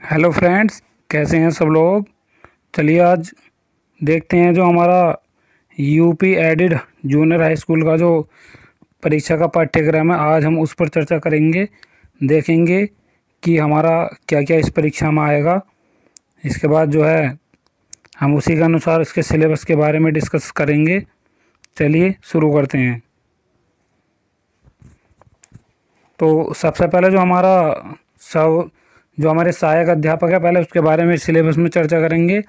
Hello friends, कैसे हैं सब लोग। चलिए आज देखते हैं जो हमारा UP added junior high school का जो परीक्षा का पाठ्यक्रम है। आज हम उस पर चर्चा करेंगे, देखेंगे कि हमारा क्या क्या इस परीक्षा में आएगा। इसके बाद जो है हम उसी के अनुसार इसके सिलेबस के बारे में डिस्कस करेंगे। चलिए शुरू करते हैं। तो सबसे पहले जो हमारे सहायक अध्यापक है, पहले उसके बारे में सिलेबस में चर्चा करेंगे।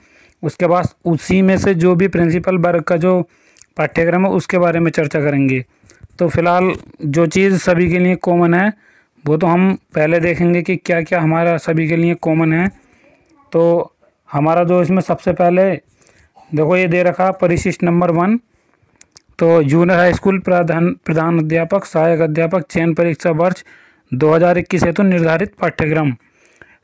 उसके बाद उसी में से जो भी प्रिंसिपल वर्ग का जो पाठ्यक्रम है उसके बारे में चर्चा करेंगे। तो फिलहाल जो चीज़ सभी के लिए कॉमन है वो तो हम पहले देखेंगे कि क्या क्या हमारा सभी के लिए कॉमन है। तो हमारा जो इसमें सबसे पहले देखो ये दे रखा परिशिष्ट नंबर 1। तो जूनियर हाई स्कूल प्रधान अध्यापक सहायक अध्यापक चयन परीक्षा वर्ष 2021 हेतु निर्धारित पाठ्यक्रम।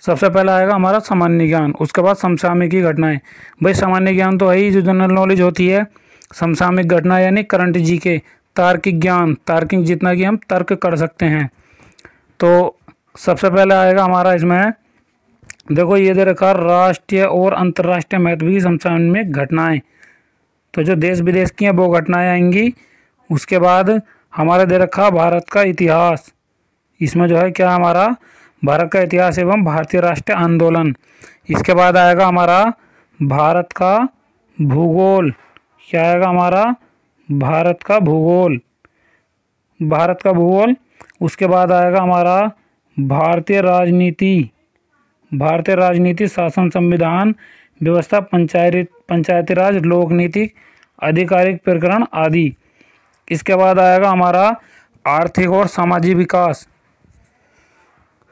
सबसे पहला आएगा हमारा सामान्य ज्ञान, उसके बाद समसामयिक घटनाएं। भाई सामान्य ज्ञान तो है ही, जो जनरल नॉलेज होती है। समसामयिक घटना यानी करंट जी के, तार्किक ज्ञान, तार्किक जितना कि हम तर्क कर सकते हैं। तो सबसे पहले आएगा हमारा इसमें देखो ये दे रखा राष्ट्रीय और अंतर्राष्ट्रीय महत्व की समसामयिक घटनाएं। तो जो देश विदेश की हैं वो घटनाएं आएंगी। उसके बाद हमारा दे रखा भारत का इतिहास। इसमें जो है क्या हमारा भारत का इतिहास एवं भारतीय राष्ट्रीय आंदोलन। इसके बाद आएगा हमारा भारत का भूगोल। क्या आएगा हमारा भारत का भूगोल, भारत का भूगोल। उसके बाद आएगा हमारा भारतीय राजनीति, भारतीय राजनीति, शासन, संविधान व्यवस्था, पंचायती राज, लोक नीति, आधिकारिक प्रकरण आदि। इसके बाद आएगा हमारा आर्थिक और सामाजिक विकास,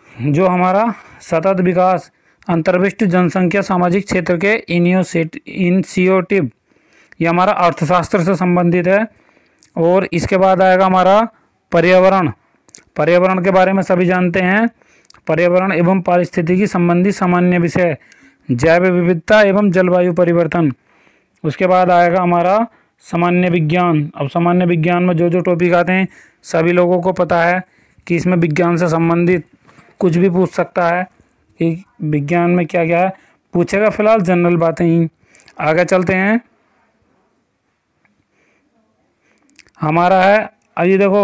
जो हमारा सतत विकास, अंतर्विष्ट जनसंख्या, सामाजिक क्षेत्र के इनिशिएटिव, ये हमारा अर्थशास्त्र से संबंधित है। और इसके बाद आएगा हमारा पर्यावरण। पर्यावरण के बारे में सभी जानते हैं, पर्यावरण एवं पारिस्थितिकी संबंधी सामान्य विषय, जैव विविधता एवं जलवायु परिवर्तन। उसके बाद आएगा हमारा सामान्य विज्ञान। अब सामान्य विज्ञान में जो जो टॉपिक आते हैं सभी लोगों को पता है कि इसमें विज्ञान से संबंधित कुछ भी पूछ सकता है कि विज्ञान में क्या क्या है, पूछेगा। फिलहाल जनरल बातें ही। आगे चलते हैं। हमारा है अभी देखो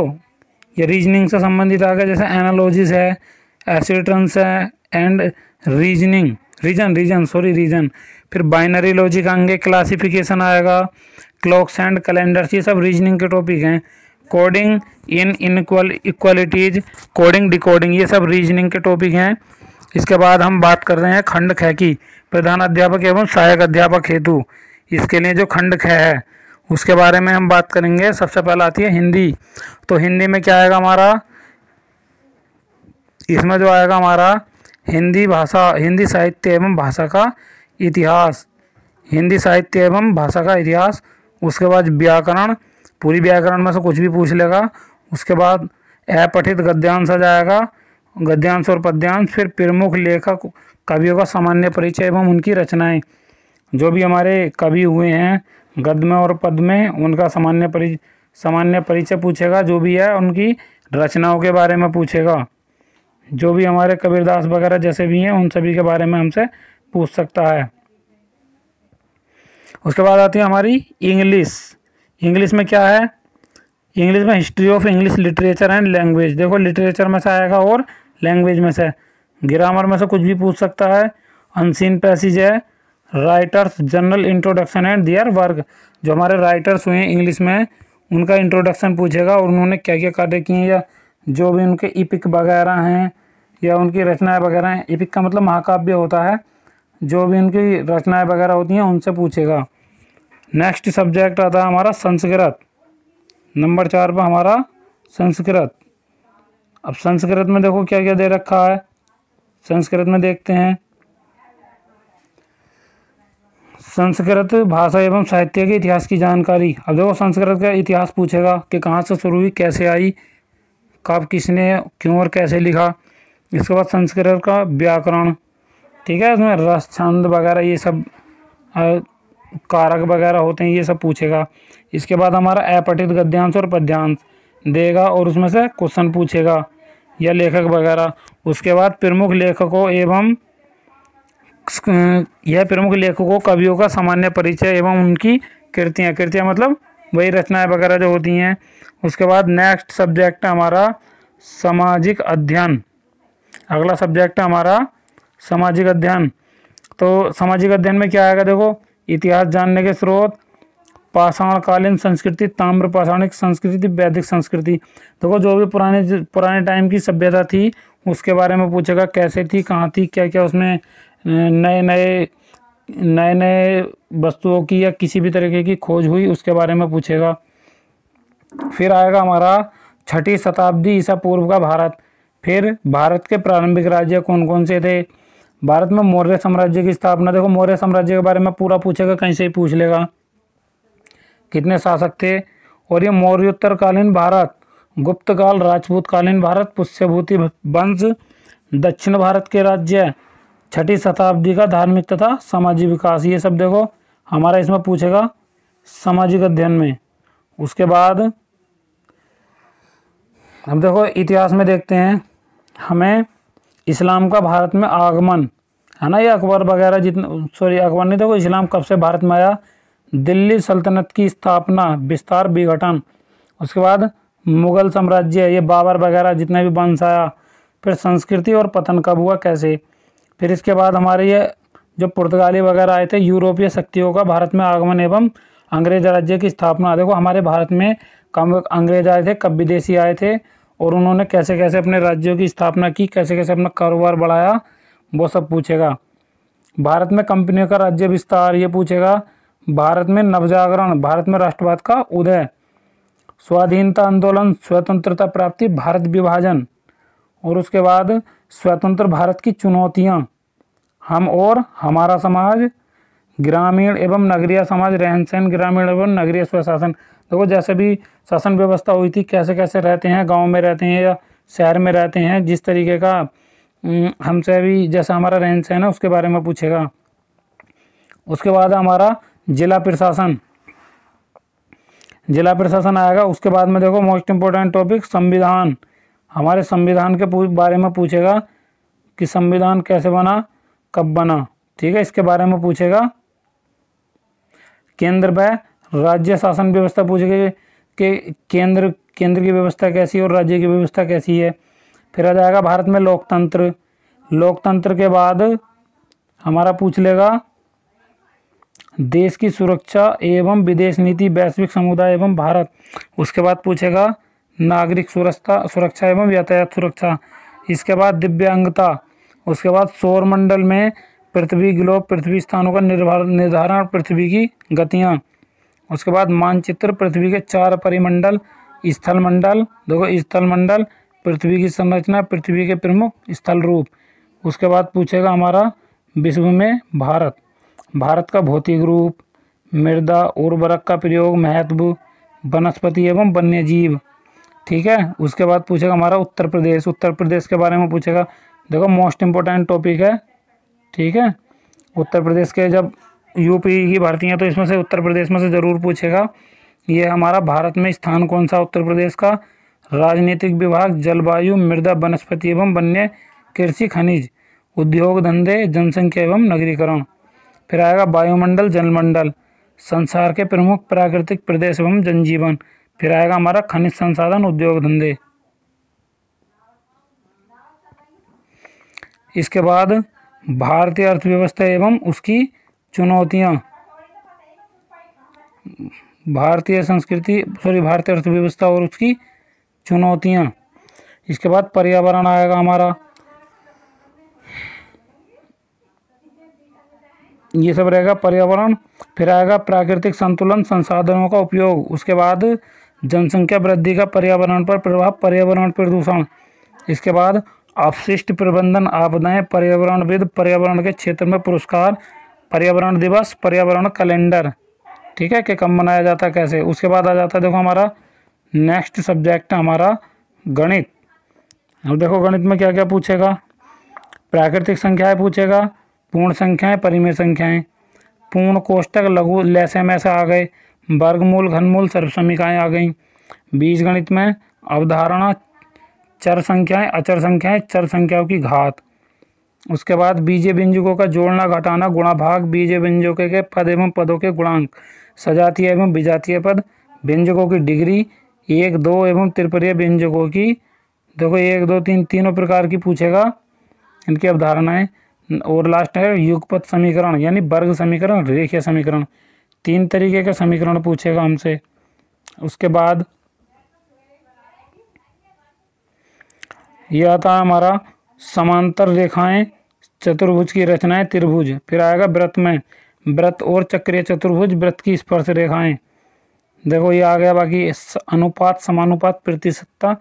ये रीजनिंग से संबंधित आ गया, जैसे एनालॉजीज है, एसिट्रंस है एंड रीजनिंग, रीजन। फिर बाइनरी लॉजिक आएंगे, क्लासिफिकेशन आएगा, क्लॉक्स एंड कैलेंडर्स, ये सब रीजनिंग के टॉपिक हैं। Coding in equalities, coding decoding, ये सब रीजनिंग के टॉपिक हैं। इसके बाद हम बात कर रहे हैं खंड ख की, प्रधान अध्यापक एवं सहायक अध्यापक हेतु। इसके लिए जो खंड ख है उसके बारे में हम बात करेंगे। सबसे पहले आती है हिंदी। तो हिंदी में क्या आएगा हमारा, इसमें जो आएगा हमारा हिंदी भाषा, हिंदी साहित्य एवं भाषा का इतिहास, हिंदी साहित्य एवं भाषा का इतिहास। उसके बाद व्याकरण, पूरी व्याकरण में से कुछ भी पूछ लेगा। उसके बाद अपठित गद्यांश आ जाएगा, गद्यांश और पद्यांश। फिर प्रमुख लेखक कवियों का सामान्य परिचय एवं उनकी रचनाएं, जो भी हमारे कवि हुए हैं गद्य में और पद्य में, उनका सामान्य परिचय पूछेगा। जो भी है उनकी रचनाओं के बारे में पूछेगा। जो भी हमारे कबीरदास वगैरह जैसे भी हैं उन सभी के बारे में हमसे पूछ सकता है। उसके बाद आती है हमारी इंग्लिश। इंग्लिश में क्या है, इंग्लिश में history of English literature and language. देखो लिटरेचर में से आएगा और लैंग्वेज में से। ग्रामर में से कुछ भी पूछ सकता है। अनसीन पैसेज है, writers general introduction and their work, जो हमारे राइटर्स हुए हैं इंग्लिश में उनका इंट्रोडक्शन पूछेगा और उन्होंने क्या क्या कार्य किए हैं, या जो भी उनके इपिक वगैरह हैं या उनकी रचनाएं वगैरह हैं। इपिक का मतलब महाकाव्य होता है। जो भी उनकी रचनाएं वगैरह होती हैं उनसे पूछेगा। नेक्स्ट सब्जेक्ट आता है हमारा संस्कृत। नंबर 4 पर हमारा संस्कृत। अब संस्कृत में देखो क्या क्या दे रखा है। संस्कृत में देखते हैं, संस्कृत भाषा एवं साहित्य के इतिहास की जानकारी। अब देखो संस्कृत का इतिहास पूछेगा कि कहाँ से शुरू हुई, कैसे आई, कब किसने क्यों और कैसे लिखा। इसके बाद संस्कृत का व्याकरण, ठीक है, इसमें रस छंद वगैरह ये सब कारक वगैरह होते हैं, ये सब पूछेगा। इसके बाद हमारा अपठित गद्यांश और पद्यांश देगा और उसमें से क्वेश्चन पूछेगा या लेखक वगैरह। उसके बाद प्रमुख लेखकों एवं यह प्रमुख लेखकों कवियों का सामान्य परिचय एवं उनकी कृतियाँ। कृतियाँ मतलब वही रचनाएं वगैरह जो होती हैं। उसके बाद नेक्स्ट सब्जेक्ट है हमारा सामाजिक अध्ययन। अगला सब्जेक्ट है हमारा सामाजिक अध्ययन। तो सामाजिक अध्ययन में क्या आएगा, देखो इतिहास जानने के स्रोत, पाषाणकालीन संस्कृति, ताम्र पाषाणिक संस्कृति, वैदिक संस्कृति। देखो जो भी पुराने टाइम की सभ्यता थी उसके बारे में पूछेगा, कैसे थी, कहाँ थी, क्या क्या उसमें नए नए वस्तुओं की या किसी भी तरीके की खोज हुई उसके बारे में पूछेगा। फिर आएगा हमारा 6ठी शताब्दी ईसा पूर्व का भारत। फिर भारत के प्रारंभिक राज्य कौन कौन से थे। भारत में मौर्य साम्राज्य की स्थापना। देखो मौर्य साम्राज्य के बारे में पूरा पूछेगा, कहीं से ही पूछ लेगा, कितने शासक थे। और ये मौर्योत्तरकालीन भारत, गुप्त काल, राजपूत कालीन भारत, पुष्यभूति वंश, दक्षिण भारत के राज्य, 6ठी शताब्दी का धार्मिक तथा सामाजिक विकास, ये सब देखो हमारा इसमें पूछेगा सामाजिक अध्ययन में। उसके बाद हम देखो इतिहास में देखते हैं, हमें इस्लाम का भारत में आगमन है ना, ये अकबर वगैरह अकबर नहीं, देखो इस्लाम कब से भारत में आया, दिल्ली सल्तनत की स्थापना, विस्तार, विघटन। उसके बाद मुगल साम्राज्य, ये बाबर वगैरह जितने भी वंश आया। फिर संस्कृति और पतन कब हुआ, कैसे। फिर इसके बाद हमारे ये जो पुर्तगाली वगैरह आए थे, यूरोपीय शक्तियों का भारत में आगमन एवं अंग्रेज राज्य की स्थापना। देखो हमारे भारत में कब अंग्रेज आए थे, कब विदेशी आए थे, और उन्होंने कैसे कैसे अपने राज्यों की स्थापना की, कैसे कैसे अपना कारोबार बढ़ाया, वो सब पूछेगा। भारत में कंपनियों का राज्य विस्तार, ये पूछेगा। भारत में नवजागरण, भारत में राष्ट्रवाद का उदय, स्वाधीनता आंदोलन, स्वतंत्रता प्राप्ति, भारत विभाजन, और उसके बाद स्वतंत्र भारत की चुनौतियां, हम और हमारा समाज, ग्रामीण एवं नगरीय समाज, रहन सहन, ग्रामीण एवं नगरीय स्वशासन। देखो जैसे भी शासन व्यवस्था हुई थी, कैसे कैसे रहते हैं, गांव में रहते हैं या शहर में रहते हैं, जिस तरीके का हमसे भी जैसा हमारा रहन सहन है उसके बारे में पूछेगा। उसके बाद हमारा जिला प्रशासन, जिला प्रशासन आएगा। उसके बाद में देखो मोस्ट इम्पोर्टेंट टॉपिक संविधान, हमारे संविधान के बारे में पूछेगा कि संविधान कैसे बना, कब बना, ठीक है, इसके बारे में पूछेगा। केंद्र व राज्य शासन व्यवस्था पूछेगा कि केंद्र की व्यवस्था कैसी है और राज्य की व्यवस्था कैसी है। फिर आ जाएगा भारत में लोकतंत्र। लोकतंत्र के बाद हमारा पूछ लेगा देश की सुरक्षा एवं विदेश नीति, वैश्विक समुदाय एवं भारत। उसके बाद पूछेगा नागरिक सुरक्षा एवं यातायात सुरक्षा। इसके बाद दिव्यांगता। उसके बाद सौर मंडल में पृथ्वी ग्लोब, पृथ्वी स्थानों का निर्धारण, पृथ्वी की गतियाँ। उसके बाद मानचित्र, पृथ्वी के 4 परिमंडल, स्थल मंडल, देखो स्थल मंडल, पृथ्वी की संरचना, पृथ्वी के प्रमुख स्थल रूप। उसके बाद पूछेगा हमारा विश्व में भारत, भारत का भौतिक रूप, मृदा, उर्वरक का प्रयोग, महत्व, वनस्पति एवं वन्य जीव, ठीक है। उसके बाद पूछेगा हमारा उत्तर प्रदेश, उत्तर प्रदेश के बारे में पूछेगा। देखो मोस्ट इम्पोर्टेंट टॉपिक है, ठीक है। उत्तर प्रदेश के जब यूपी की भर्ती है तो इसमें से उत्तर प्रदेश में से ज़रूर पूछेगा। ये हमारा भारत में स्थान कौन सा उत्तर प्रदेश का, राजनीतिक विभाग, जलवायु, मृदा, वनस्पति एवं वन्य, कृषि, खनिज, उद्योग धंधे, जनसंख्या एवं नगरीकरण। फिर आएगा वायुमंडल, जलमंडल, संसार के प्रमुख प्राकृतिक प्रदेश एवं जनजीवन। फिर आएगा हमारा खनिज संसाधन, उद्योग धंधे। इसके बाद भारतीय अर्थव्यवस्था एवं उसकी चुनौतियाँ, भारतीय अर्थव्यवस्था और उसकी चुनौतियाँ। इसके बाद पर्यावरण आएगा हमारा, ये सब रहेगा पर्यावरण। फिर आएगा प्राकृतिक संतुलन, संसाधनों का उपयोग। उसके बाद जनसंख्या वृद्धि का पर्यावरण पर प्रभाव, पर्यावरण प्रदूषण। इसके बाद अपशिष्ट प्रबंधन, आपदाएं, पर्यावरणविद, पर्यावरण के क्षेत्र में पुरस्कार, पर्यावरण दिवस, पर्यावरण कैलेंडर, ठीक है, कि कब मनाया जाता है, कैसे। उसके बाद आ जाता है देखो हमारा नेक्स्ट सब्जेक्ट है हमारा गणित। अब देखो गणित में क्या क्या पूछेगा, प्राकृतिक संख्याएं पूछेगा, पूर्ण संख्याएं, परिमेय संख्याएं, पूर्ण कोष्टक, लघु लैसे में से आ गए, वर्गमूल, घनमूल, सर्वसमीकाएँ आ गई। बीज गणित में अवधारणा, चर संख्याएं, अचर संख्याएं, चर संख्याओं की घात। उसके बाद बीजीय व्यंजकों का जोड़ना घटाना गुणा भाग बीजीय व्यंजकों के पद एवं पदों के गुणांक, सजातीय एवं विजातीय पद, व्यंजकों की डिग्री, 1, 2 एवं त्रिपरीय व्यंजकों की, देखो 1, 2, 3 तीनों प्रकार की पूछेगा, इनकी अवधारणाएं। और लास्ट है युगपत समीकरण यानी वर्ग समीकरण, रेखीय समीकरण, 3 तरीके के समीकरण पूछेगा हमसे। उसके बाद यह आता है हमारा समांतर रेखाएं, चतुर्भुज की रचनाएं, त्रिभुज। फिर आएगा वृत्त में वृत्त और चक्रीय चतुर्भुज, वृत्त की स्पर्श रेखाएं। देखो ये आ गया। बाकी अनुपात, समानुपात, प्रतिशतता,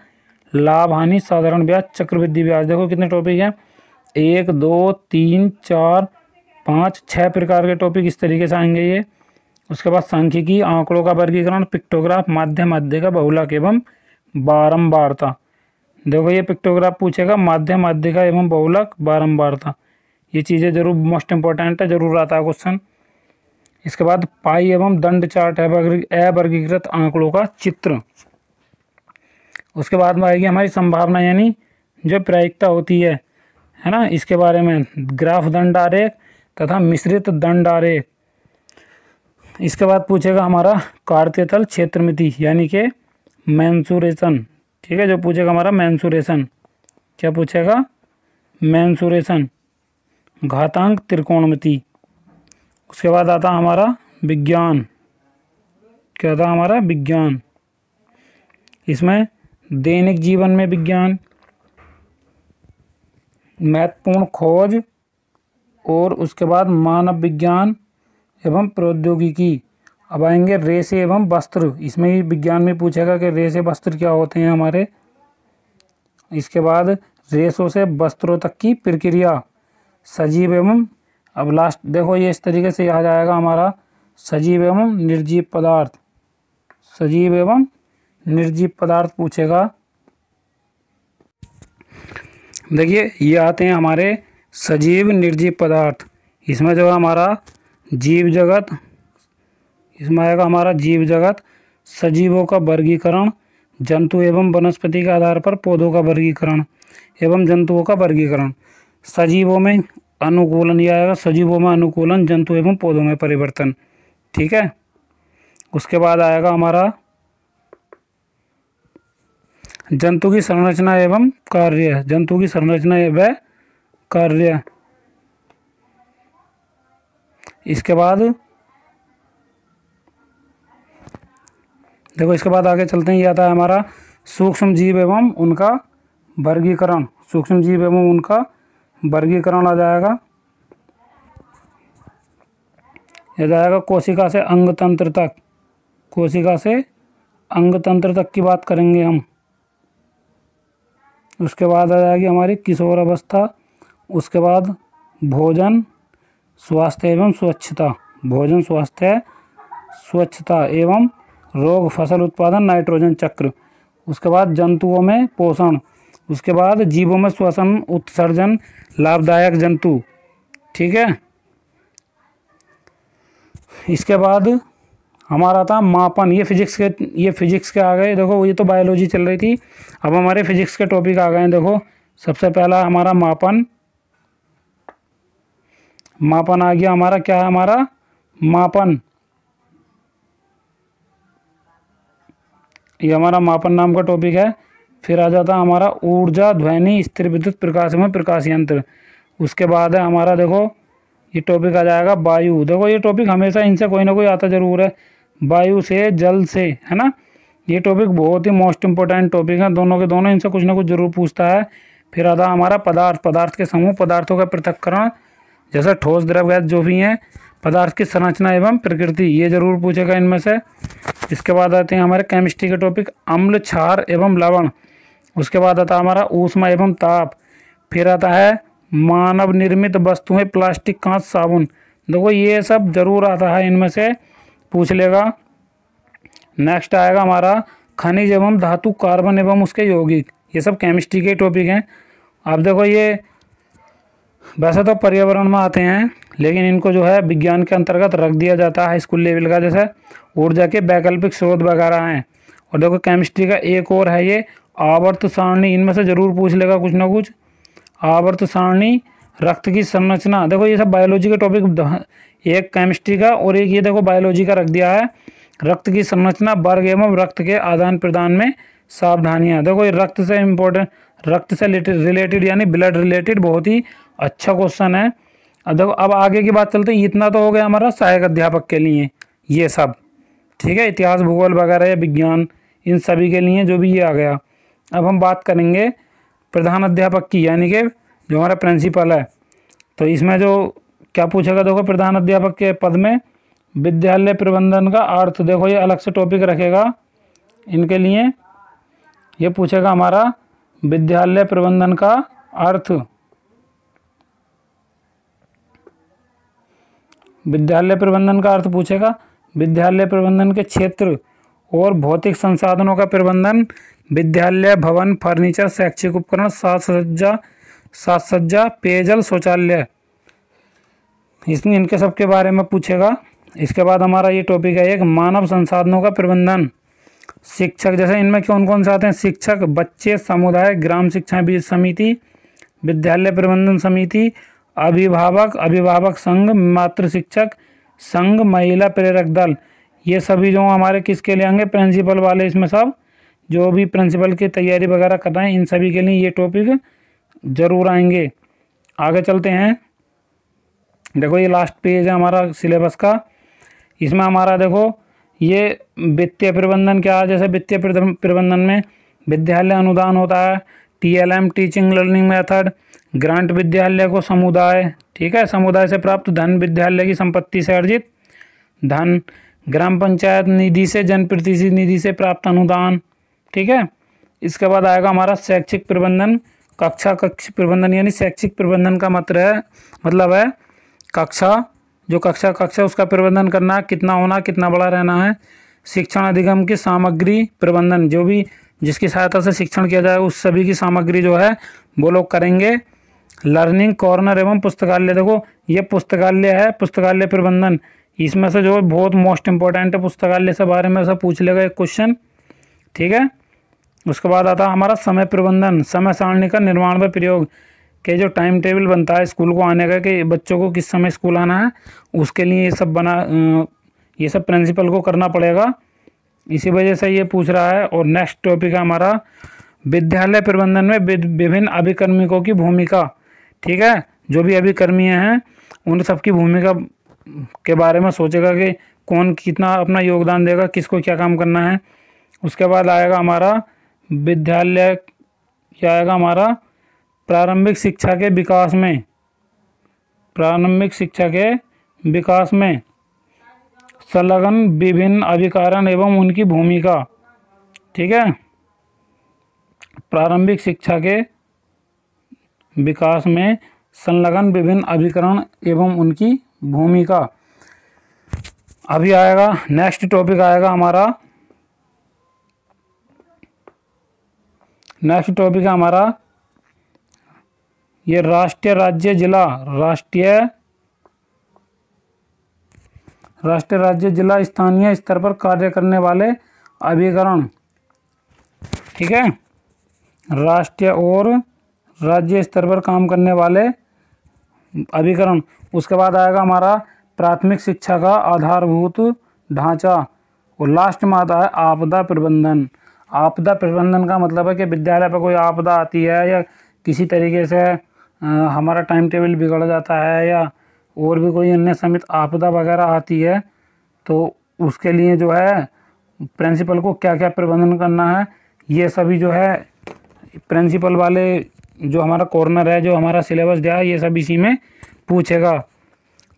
लाभ हानि, साधारण ब्याज, चक्रवृद्धि ब्याज। देखो कितने टॉपिक हैं, 1, 2, 3, 4, 5, 6 प्रकार के टॉपिक इस तरीके से आएंगे ये। उसके बाद सांख्यिकी, आंकड़ों का वर्गीकरण, पिक्टोग्राफ, माध्य, माध्य का बहुलक एवं बारंबारता। देखो ये पिक्टोग्राफ पूछेगा, माध्य, माध्य का एवं बहुलक, बारंबारता। ये चीज़ें जरूर मोस्ट इंपॉर्टेंट है, जरूर आता है क्वेश्चन। इसके बाद पाई एवं दंड चार्ट है, अवर्गीकृत आंकड़ों का चित्र। उसके बाद में आएगी हमारी संभावना यानी जो प्रायिकता होती है ना, इसके बारे में ग्राफ दंड आरेख तथा मिश्रित दंड आरेख। इसके बाद पूछेगा हमारा कार्तीय तल क्षेत्रमिति यानी कि मेंसुरेशन। ठीक है, जो पूछेगा हमारा मेंसुरेशन, क्या पूछेगा, मेंसुरेशन, घातांक त्रिकोणमिति। उसके बाद आता हमारा विज्ञान, क्या था हमारा विज्ञान, इसमें दैनिक जीवन में विज्ञान, महत्वपूर्ण खोज, और उसके बाद मानव विज्ञान एवं प्रौद्योगिकी। अब आएंगे रेशे एवं वस्त्र, इसमें ही विज्ञान में पूछेगा कि रेशे वस्त्र क्या होते हैं हमारे। इसके बाद रेशों से वस्त्रों तक की प्रक्रिया, सजीव एवं, अब लास्ट देखो ये इस तरीके से आ जाएगा हमारा सजीव एवं निर्जीव पदार्थ, सजीव एवं निर्जीव पदार्थ पूछेगा। देखिए ये आते हैं हमारे सजीव निर्जीव पदार्थ। इसमें जो है हमारा जीव जगत, इसमें आएगा हमारा जीव जगत, सजीवों का वर्गीकरण, जंतु एवं वनस्पति के आधार पर पौधों का वर्गीकरण एवं जंतुओं का वर्गीकरण। सजीवों में अनुकूलन, यह आएगा सजीवों में अनुकूलन, जंतु एवं पौधों में परिवर्तन। ठीक है, उसके बाद आएगा हमारा जंतु की संरचना एवं कार्य, जंतु की संरचना एवं कार्य। इसके बाद देखो, इसके बाद आगे चलते हैं, ये आता है हमारा सूक्ष्म जीव एवं उनका वर्गीकरण, सूक्ष्म जीव एवं उनका वर्गीकरण आ जाएगा। यह जाएगा कोशिका से अंग तंत्र तक, कोशिका से अंग तंत्र तक की बात करेंगे हम। उसके बाद आ जाएगी हमारी किशोर अवस्था। उसके बाद भोजन, स्वास्थ्य एवं स्वच्छता, भोजन, स्वास्थ्य, स्वच्छता एवं रोग, फसल उत्पादन, नाइट्रोजन चक्र। उसके बाद जंतुओं में पोषण। उसके बाद जीवों में श्वसन, उत्सर्जन, लाभदायक जंतु। ठीक है, इसके बाद हमारा था मापन, ये फिजिक्स के आ गए। देखो ये तो बायोलॉजी चल रही थी, अब हमारे फिजिक्स के टॉपिक आ गए हैं। देखो सबसे पहला हमारा मापन, मापन आ गया हमारा, क्या है हमारा मापन, ये हमारा मापन नाम का टॉपिक है। फिर आ जाता है हमारा ऊर्जा, ध्वनि, स्थिर विद्युत प्रकाश में प्रकाश यंत्र। उसके बाद है हमारा, देखो ये टॉपिक आ जाएगा वायु। देखो ये टॉपिक हमेशा इनसे कोई ना कोई आता जरूर है, वायु से, जल से, है ना। ये टॉपिक बहुत ही मोस्ट इंपॉर्टेंट टॉपिक है, दोनों के दोनों, इनसे कुछ ना कुछ जरूर पूछता है। फिर आता हमारा पदार्थ, पदार्थ के समूह, पदार्थों का पृथक्करण, जैसे ठोस, द्रव, गैस जो भी हैं, पदार्थ की संरचना एवं प्रकृति, ये जरूर पूछेगा इनमें से। इसके बाद आते हैं हमारे केमिस्ट्री के टॉपिक, अम्ल, क्षार एवं लवण। उसके बाद आता है हमारा ऊष्मा एवं ताप। फिर आता है मानव निर्मित वस्तुएं, प्लास्टिक, कांच, साबुन। देखो ये सब जरूर आता है, इनमें से पूछ लेगा। नेक्स्ट आएगा हमारा खनिज एवं धातु, कार्बन एवं उसके यौगिक, ये सब केमिस्ट्री के टॉपिक हैं। अब देखो ये वैसे तो पर्यावरण में आते हैं, लेकिन इनको जो है विज्ञान के अंतर्गत रख दिया जाता है स्कूल लेवल का, जैसे ऊर्जा के वैकल्पिक स्रोत वगैरह हैं। और देखो केमिस्ट्री का एक और है ये आवर्त सारणी, इनमें से जरूर पूछ लेगा कुछ ना कुछ। आवर्त सारणी, रक्त की संरचना, देखो ये सब बायोलॉजी के टॉपिक, एक केमिस्ट्री का और एक ये देखो बायोलॉजी का रख दिया है। रक्त की संरचना, वर्ग एवं रक्त के आदान प्रदान में सावधानियां। देखो ये रक्त से इम्पोर्टेंट, रक्त से रिलेटेड यानी ब्लड रिलेटेड बहुत ही अच्छा क्वेश्चन है। अब देखो अब आगे की बात चलते हैं। इतना तो हो गया हमारा सहायक अध्यापक के लिए ये सब, ठीक है, इतिहास भूगोल वगैरह या विज्ञान, इन सभी के लिए जो भी ये आ गया। अब हम बात करेंगे प्रधान अध्यापक की, यानी कि जो हमारा प्रिंसिपल है। तो इसमें जो क्या पूछेगा, देखो प्रधान अध्यापक के पद में विद्यालय प्रबंधन का अर्थ, देखो ये अलग से टॉपिक रखेगा इनके लिए। ये पूछेगा हमारा विद्यालय प्रबंधन का अर्थ, विद्यालय प्रबंधन का अर्थ पूछेगा। विद्यालय प्रबंधन के क्षेत्र और भौतिक संसाधनों का प्रबंधन, विद्यालय भवन, फर्नीचर, शैक्षिक उपकरण, साज सज्जा, पेयजल, शौचालय, इसमें इनके सब के बारे में पूछेगा। इसके बाद हमारा ये टॉपिक है एक मानव संसाधनों का प्रबंधन, शिक्षक, जैसे इनमें कौन कौन से आते हैं, शिक्षक, बच्चे, समुदाय, ग्राम शिक्षा बीज समिति, विद्यालय प्रबंधन समिति, अभिभावक, अभिभावक संघ, मातृ शिक्षक संघ, महिला प्रेरक दल। ये सभी जो हमारे किसके लिए आएंगे, प्रिंसिपल वाले, इसमें सब जो भी प्रिंसिपल की तैयारी वगैरह कर रहे हैं इन सभी के लिए ये टॉपिक जरूर आएंगे। आगे चलते हैं। देखो ये लास्ट पेज है हमारा सिलेबस का। इसमें हमारा देखो ये वित्तीय प्रबंधन क्या है, जैसे वित्तीय प्रबंधन में विद्यालय अनुदान होता है, TLM teaching learning method, grant विद्यालय को समुदाय, ठीक है, समुदाय से प्राप्त धन, विद्यालय की संपत्ति से अर्जित धन, ग्राम पंचायत निधि से, जनप्रतिनिधि निधि से प्राप्त अनुदान, ठीक है। इसके बाद आएगा हमारा शैक्षिक प्रबंधन, कक्ष प्रबंधन, यानी शैक्षिक प्रबंधन का मतलब है कक्षा, जो कक्षा उसका प्रबंधन करना, कितना होना, कितना बड़ा रहना है। शिक्षण अधिगम की सामग्री प्रबंधन, जो भी जिसकी सहायता से शिक्षण किया जाए उस सभी की सामग्री जो है वो लोग करेंगे। लर्निंग कॉर्नर एवं पुस्तकालय, देखो ये पुस्तकालय है, पुस्तकालय प्रबंधन, इसमें से जो बहुत मोस्ट इंपॉर्टेंट है, पुस्तकालय से बारे में सब पूछ लेगा एक क्वेश्चन, ठीक है। उसके बाद आता है हमारा समय प्रबंधन, समय सारणी का निर्माण व प्रयोग, के जो टाइम टेबल बनता है स्कूल को आने का कि बच्चों को किस समय स्कूल आना है, उसके लिए ये सब ये सब प्रिंसिपल को करना पड़ेगा, इसी वजह से ये पूछ रहा है। और नेक्स्ट टॉपिक है हमारा विद्यालय प्रबंधन में विभिन्न अभिकर्मिकों की भूमिका, ठीक है, जो भी अभिकर्मी हैं उन सबकी भूमिका के बारे में सोचेगा कि कौन कितना अपना योगदान देगा, किसको क्या काम करना है। उसके बाद आएगा हमारा विद्यालय, क्या आएगा हमारा प्रारंभिक शिक्षा के विकास में, प्रारंभिक शिक्षा के विकास में संलग्न विभिन्न अभिकरण एवं उनकी भूमिका, ठीक है, प्रारंभिक शिक्षा के विकास में संलग्न विभिन्न अभिकरण एवं उनकी भूमिका। अभी आएगा नेक्स्ट टॉपिक आएगा हमारा, नेक्स्ट टॉपिक है हमारा ये राष्ट्रीय, राज्य, जिला, राष्ट्रीय राज्य जिला स्थानीय स्तर पर कार्य करने वाले अभिकरण, ठीक है, राष्ट्रीय और राज्य स्तर पर काम करने वाले अभिकरण। उसके बाद आएगा हमारा प्राथमिक शिक्षा का आधारभूत ढांचा, और लास्ट में आता है आपदा प्रबंधन। आपदा प्रबंधन का मतलब है कि विद्यालय पर कोई आपदा आती है या किसी तरीके से हमारा टाइम टेबल बिगड़ जाता है या और भी कोई अन्य समित आपदा वगैरह आती है, तो उसके लिए जो है प्रिंसिपल को क्या क्या प्रबंधन करना है, ये सभी जो है प्रिंसिपल वाले जो हमारा कॉर्नर है, जो हमारा सिलेबस दिया है, ये सब इसी में पूछेगा।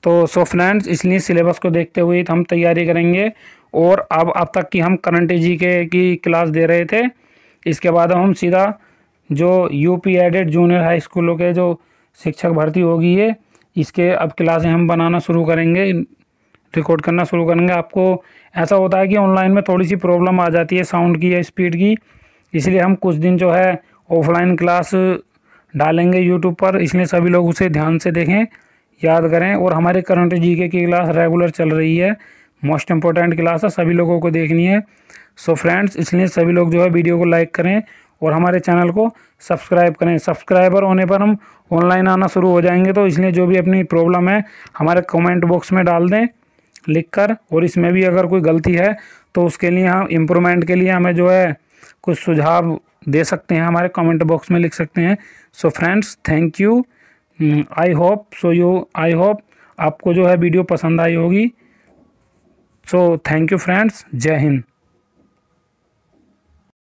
तो सो फ्रेंड्स, इसलिए सिलेबस को देखते हुए हम तैयारी करेंगे। और अब तक की हम करंट जीके की क्लास दे रहे थे, इसके बाद हम सीधा जो यूपी एडेड जूनियर हाई स्कूलों के जो शिक्षक भर्ती होगी है, इसके अब क्लासें हम बनाना शुरू करेंगे, रिकॉर्ड करना शुरू करेंगे। आपको ऐसा होता है कि ऑनलाइन में थोड़ी सी प्रॉब्लम आ जाती है साउंड की या स्पीड की, इसलिए हम कुछ दिन जो है ऑफलाइन क्लास डालेंगे यूट्यूब पर, इसलिए सभी लोग उसे ध्यान से देखें, याद करें। और हमारे करंट जीके की क्लास रेगुलर चल रही है, मोस्ट इम्पोर्टेंट क्लास है, सभी लोगों को देखनी है। सो फ्रेंड्स, इसलिए सभी लोग जो है वीडियो को लाइक करें और हमारे चैनल को सब्सक्राइब करें। सब्सक्राइबर होने पर हम ऑनलाइन आना शुरू हो जाएंगे, तो इसलिए जो भी अपनी प्रॉब्लम है हमारे कमेंट बॉक्स में डाल दें लिखकर, और इसमें भी अगर कोई गलती है तो उसके लिए हम इम्प्रूवमेंट के लिए हमें जो है कुछ सुझाव दे सकते हैं, हमारे कमेंट बॉक्स में लिख सकते हैं। So friends, thank you. I hope आपको जो है वीडियो पसंद आई होगी। सो थैंक यू फ्रेंड्स, जय हिंद।